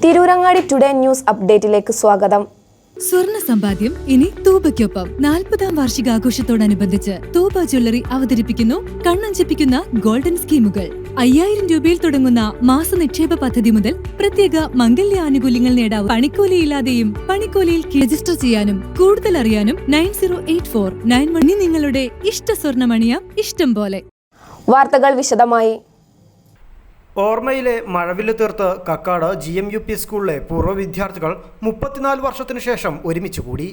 Tirurangadi today news അപ്ഡേറ്റിലേക്ക് സ്വാഗതം. സ്വർണ്ണ സമ്പാദ്യം ഇനി തൂബയ്ക്കൊപ്പം 40-ാം വാർഷികാഘോഷത്തോടനുബന്ധിച്ച് തൂബ ജ്വല്ലറി അവതരിപ്പിക്കുന്നു കണ്ണഞ്ചിപ്പിക്കുന്ന ഗോൾഡൻ സ്കീമുകൾ. 5000 രൂപയിൽ തുടങ്ങുന്ന മാസ നിക്ഷേപ പദ്ധതി മുതൽ പ്രത്യേക മംഗല്യ ആനുകൂല്യങ്ങൾ നേടാവും. പണിക്കൂലിയില്ലാതെയും പണിക്കൂലിയിൽ രജിസ്റ്റർ ചെയ്യാനും കൂടുതൽ അറിയാനും 908491 നിങ്ങളുടെ ഇഷ്ട സ്വർണ്ണമണിയാം ഇഷ്ടം പോലെ. വാർത്തകൾ വിശദമായി. ഓർമ്മയിലെ മഴവില്ല് തീർത്ത് കക്കാട് GMUP സ്കൂളിലെ പൂർവ്വ വിദ്യാർത്ഥികൾ 34 വർഷത്തിനു ശേഷം ഒരുമിച്ച് കൂടി.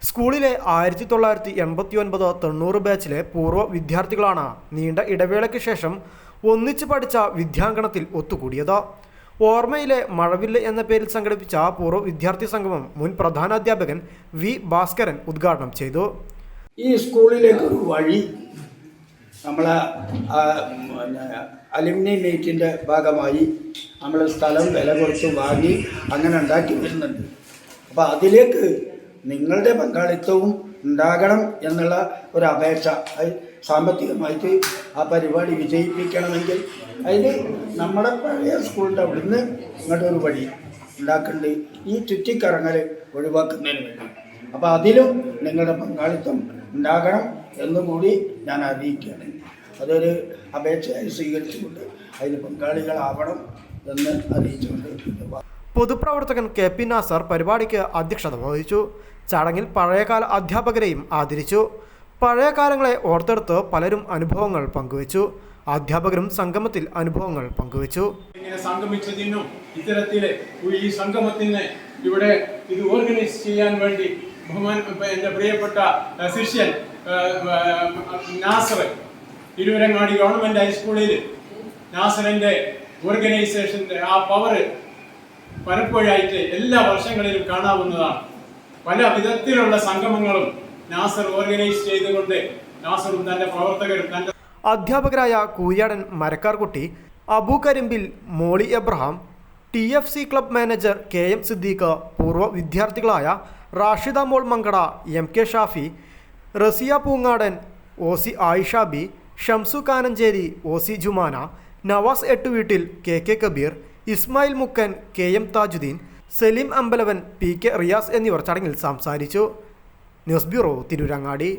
സ്കൂളിലെ 1989-90 ബാച്ചിലെ പൂർവ്വ വിദ്യാർത്ഥികളാണ് നീണ്ട ഇടവേളയ്ക്ക് ശേഷം ഒന്നിച്ച് പഠിച്ച വിദ്യാങ്കണത്തിൽ ഒത്തുകൂടിയത്. ഓർമ്മയിലെ മഴവില്ല് എന്ന പേരിൽ സംഘടിപ്പിച്ച പൂർവ്വ വിദ്യാർത്ഥി സംഗമം മുൻ പ്രധാനാധ്യാപകൻ V. ഭാസ്കരൻ ഉദ്ഘാടനം ചെയ്തു. ഈ സ്കൂളിലേക്കൊരു വഴി നമ്മൾ അലുമിനി മീറ്റിൻ്റെ ഭാഗമായി നമ്മൾ സ്ഥലം വില കൊടുത്ത് വാങ്ങി അങ്ങനെ ഉണ്ടാക്കി വരുന്നുണ്ട്. അപ്പോൾ അതിലേക്ക് നിങ്ങളുടെ പങ്കാളിത്തവും ഉണ്ടാകണം എന്നുള്ള ഒരു അപേക്ഷ, സാമ്പത്തികമായിട്ട് ആ പരിപാടി വിജയിപ്പിക്കണമെങ്കിൽ അതിന് നമ്മുടെ പഴയ സ്കൂളിൻ്റെ അവിടുന്ന് ഇങ്ങോട്ടൊരു വഴി ഉണ്ടാക്കുന്നുണ്ട്, ഈ ചുറ്റിക്കറങ്ങൽ ഒഴിവാക്കുന്നതിന് വേണ്ടി. അപ്പോൾ അതിലും നിങ്ങളുടെ പങ്കാളിത്തം ഉണ്ടാകണം എന്നുകൂടി ഞാൻ അറിയിക്കുകയാണ്. അതൊരു അപേക്ഷയായി സ്വീകരിച്ചുകൊണ്ട് അതിന് പങ്കാളികളാവണം എന്ന് അറിയിച്ചുകൊണ്ട് പൊതുപ്രവർത്തകൻ KP നാസർ പരിപാടിക്ക് അധ്യക്ഷത വഹിച്ചു. ചടങ്ങിൽ പഴയകാല അധ്യാപകരെയും ആദരിച്ചു. പഴയ കാലങ്ങളെ ഓർത്തെടുത്ത് പലരും അനുഭവങ്ങൾ പങ്കുവച്ചു. അധ്യാപകരും സംഗമത്തിൽ അനുഭവങ്ങൾ പങ്കുവച്ചു. ഇങ്ങനെ സംഗമിച്ചതിനും ഇത്തരത്തിലെ ഈ സംഗമത്തിന് ഇവിടെ ഇത് ഓർഗനൈസ് ചെയ്യാൻ വേണ്ടി എൻ്റെ പ്രിയപ്പെട്ട ശിഷ്യൻ നാസർ, തിരൂരങ്ങാടി ഗവൺമെൻറ് ഹൈസ്കൂളിൽ നാസറിൻ്റെ ഓർഗനൈസേഷൻ്റെ ആ പവർ പലപ്പോഴായിട്ട് എല്ലാ വർഷങ്ങളിലും കാണാവുന്നതാണ്. പല വിധത്തിലുള്ള സംഗമങ്ങളും നാസർ ഓർഗനൈസ് ചെയ്തുകൊണ്ട് നാസറും തൻ്റെ പ്രവർത്തകരും തൻ്റെ അധ്യാപകരായ Kooyadan Marakkarkutty, Abu Karimbil, Molly Abraham, TFC club manager KM Siddique, പൂർവ്വ വിദ്യാർത്ഥികളായ Rashida Mol Mankada, MK Shafi, Raziya Poongadan, OC Ayisha Bi, Shamsu Kananchery, OC Jumana, Navas Ettuveettil, KK Kabeer, Ismail Mukkan, KM Thajudheen, Saleem Ambalavan, PK Riyas എന്നിവർ ചടങ്ങിൽ സംസാരിച്ചു. News bureau, Tirurangadi.